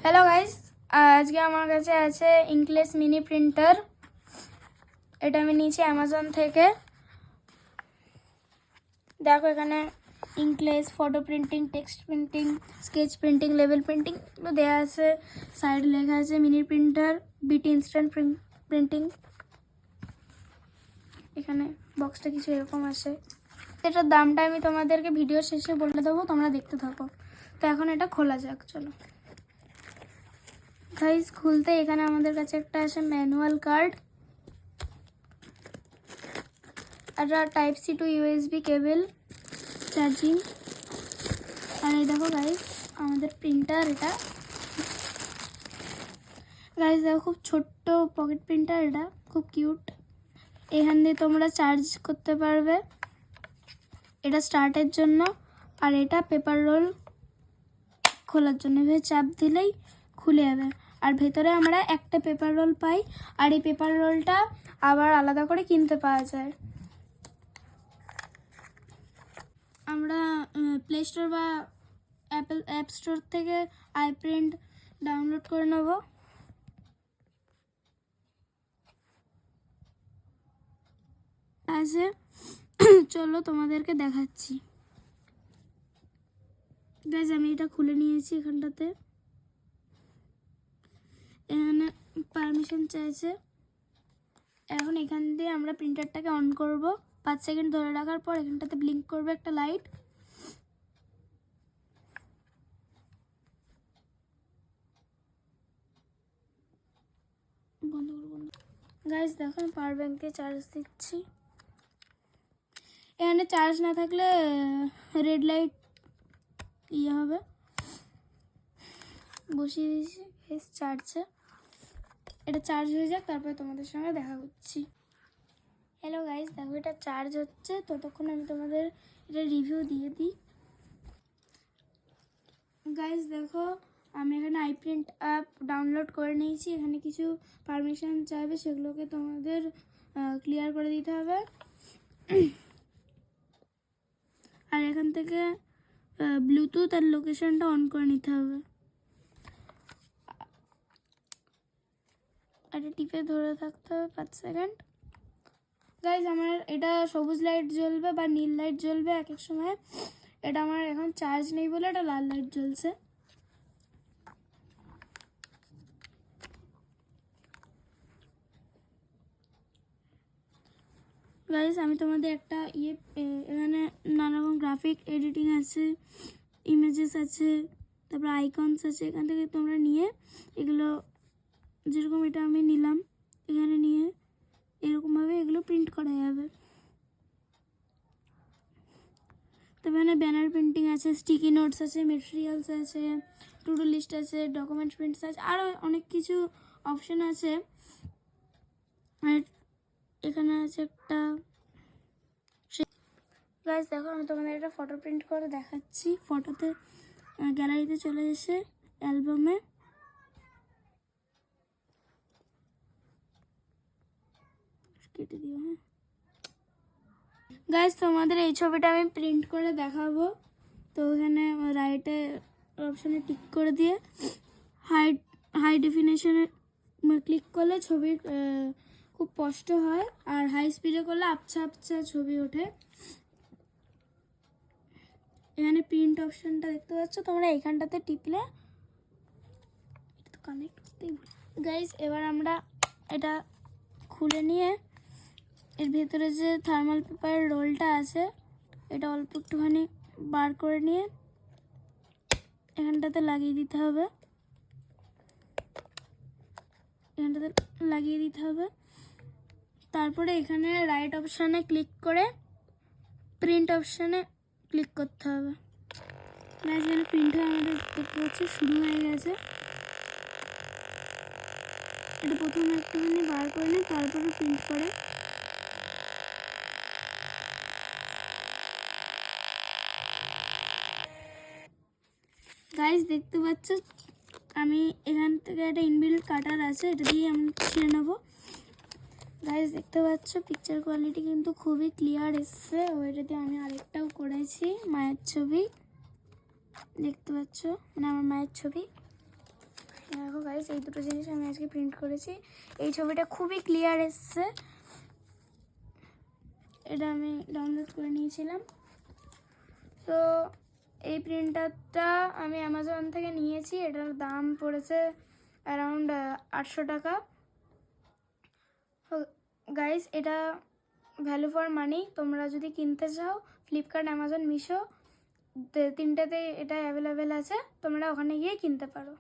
Hello guys, আজকে আমার কাছে আছে ইংকলেস মিনি প্রিন্টার। এটা আমি নিয়েছি অ্যামাজন থেকে। দেখো এখানে inkless, photo printing, text printing, sketch printing, লেভেল প্রিন্টিং দেওয়া আছে। সাইডে লেখা আছে mini printer, BT instant printing. এখানে বক্সটা কিছু এরকম আসে। এটার দামটা আমি তোমাদেরকে ভিডিও শেষে বলে দেবো, তোমরা দেখতে থাকো। তো এখন এটা খোলা যাক, চলো গাইস। খুলতে এখানে আমাদের কাছে একটা আছে ম্যানুয়াল কার্ড, একটা type C to USB cable, charging. আর এই দেখো গাইস আমাদের প্রিন্টার। এটা গাইস দেখো খুব ছোট্ট পকেট প্রিন্টার, এটা খুব কিউট। এখান দিয়ে তোমরা চার্জ করতে পারবে, এটা স্টার্টের জন্য। আর এটা পেপার রোল খোলার জন্য, এভাবে চাপ দিলেই খুলে যাবে। আর ভেতরে আমরা একটা পেপার রোল পাই, আর এই পেপার রোলটা আবার আলাদা করে কিনতে পাওয়া যায়। আমরা প্লে স্টোর বা অ্যাপল অ্যাপ স্টোর থেকে আইপ্রিন্ট ডাউনলোড করে নেব। আছে, চলো তোমাদেরকে দেখাচ্ছি। গাইস আমি এটা খুলে নিয়েছি। এখানটাতে এখানে পারমিশন চাইছে। এখন এখান দিয়ে আমরা প্রিন্টারটাকে অন করব। 5 সেকেন্ড ধরে রাখার পর এখানটাতে ব্লিঙ্ক করবে একটা লাইট। বন্ধ করব। গাইস দেখো আমি পাওয়ার ব্যাংক দিয়ে চার্জ দিচ্ছি। এখানে চার্জ না থাকলে রেড লাইট হবে। বসিয়ে দিয়েছি চার্জে। এটা চার্জ হয়ে যাক, তারপরে তোমাদের সঙ্গে দেখা করছি। হ্যালো গাইস, দেখো এটা চার্জ হচ্ছে। ততক্ষণ আমি তোমাদের এটা রিভিউ দিয়ে দিই। গাইস দেখো আমি এখানে আইপ্রিন্ট অ্যাপ ডাউনলোড করে নিয়েছি। এখানে কিছু পারমিশন চাইবে, সেগুলোকে তোমাদের ক্লিয়ার করে দিতে হবে। আর এখান থেকে ব্লুটুথ আর লোকেশনটা অন করে নিতে হবে। এটা টিপে ধরে থাকতে হবে 5 সেকেন্ড। গাইজ আমার এটা সবুজ লাইট জ্বলবে বা নীল লাইট জ্বলবে এক এক সময়। এটা আমার এখন চার্জ নেই বলে এটা লাল লাইট জ্বলছে। গাইজ আমি তোমাদের একটা এখানে নানা রকম গ্রাফিক এডিটিং আছে, ইমেজেস আছে, তারপর আইকনস আছে। এখান থেকে তোমরা নিয়ে এগুলো, যেরকম এটা আমি নিলাম, এখানে নিয়ে এরকমভাবে এগুলো প্রিন্ট করা যাবে। তবে এখানে ব্যানার প্রিন্টিং আছে, স্টিকি নোটস আছে, মেটেরিয়ালস আছে, টু ডু লিস্ট আছে, ডকুমেন্ট প্রিন্টস আছে, আরও অনেক কিছু অপশান আছে। আর এখানে আছে একটা গাইস দেখো আমি তোমাদের একটা ফটো প্রিন্ট করে দেখাচ্ছি। ফটোতে গ্যালারিতে চলে এসে অ্যালবামে কেটে দিও। হ্যাঁ গাইস তোমাদের এই ছবিটা আমি প্রিন্ট করে দেখাবো। তো এখানে রাইটে অপশানে টিক করে দিয়ে হাই ডেফিনেশনে ক্লিক করলে ছবির খুব স্পষ্ট হয়, আর হাই স্পিডে করলে আবছা আবছা ছবি ওঠে। এখানে প্রিন্ট অপশানটা দেখতে পাচ্ছ তোমরা, এখানটাতে টিপলে কানেক্ট করতেই গাইস। এবার আমরা এটা খুলে নিয়ে এর ভেতরে যে থার্মাল পেপার রোলটা আছে এটা অল্প একটুখানি বার করে নিয়ে এখানটাতে লাগিয়ে দিতে হবে। এখানটাতে লাগিয়ে দিতে হবে। তারপরে এখানে রাইট অপশানে ক্লিক করে প্রিন্ট অপশানে ক্লিক করতে হবে। এখানে প্রিন্ট হয়ে আমাদের দেখতে পাচ্ছি শুরু হয়ে গেছে। এটা প্রথমে একটুখানি বার করে নিই, তারপরে প্রিন্ট করে। গাইস দেখতে পাচ্ছ আমি এখান থেকে একটা ইনবিল্ট কাটার আছে, এটা দিয়ে আমি ছিঁড়ে নেবো। গাইস দেখতে পাচ্ছ পিকচার কোয়ালিটি কিন্তু খুবই ক্লিয়ার এসছে। ওইটা দিয়ে আমি আরেকটাও করেছি, মায়ের ছবি দেখতে পাচ্ছ, মানে আমার মায়ের ছবি। দেখো গাইস, এই দুটো জিনিস আমি আজকে প্রিন্ট করেছি। এই ছবিটা খুবই ক্লিয়ার এসছে, এটা আমি ডাউনলোড করে নিয়েছিলাম। তো এই প্রিন্টারটা আমি অ্যামাজন থেকে নিয়েছি, এটার দাম পড়েছে অ্যারাউন্ড 800 টাকা। গাইস, এটা ভ্যালু ফর মানি। তোমরা যদি কিনতে চাও ফ্লিপকার্ট, অ্যামাজন, মিশো তিনটাতে এটা অ্যাভেলেবেল আছে, তোমরা ওখানে গিয়ে কিনতে পারো।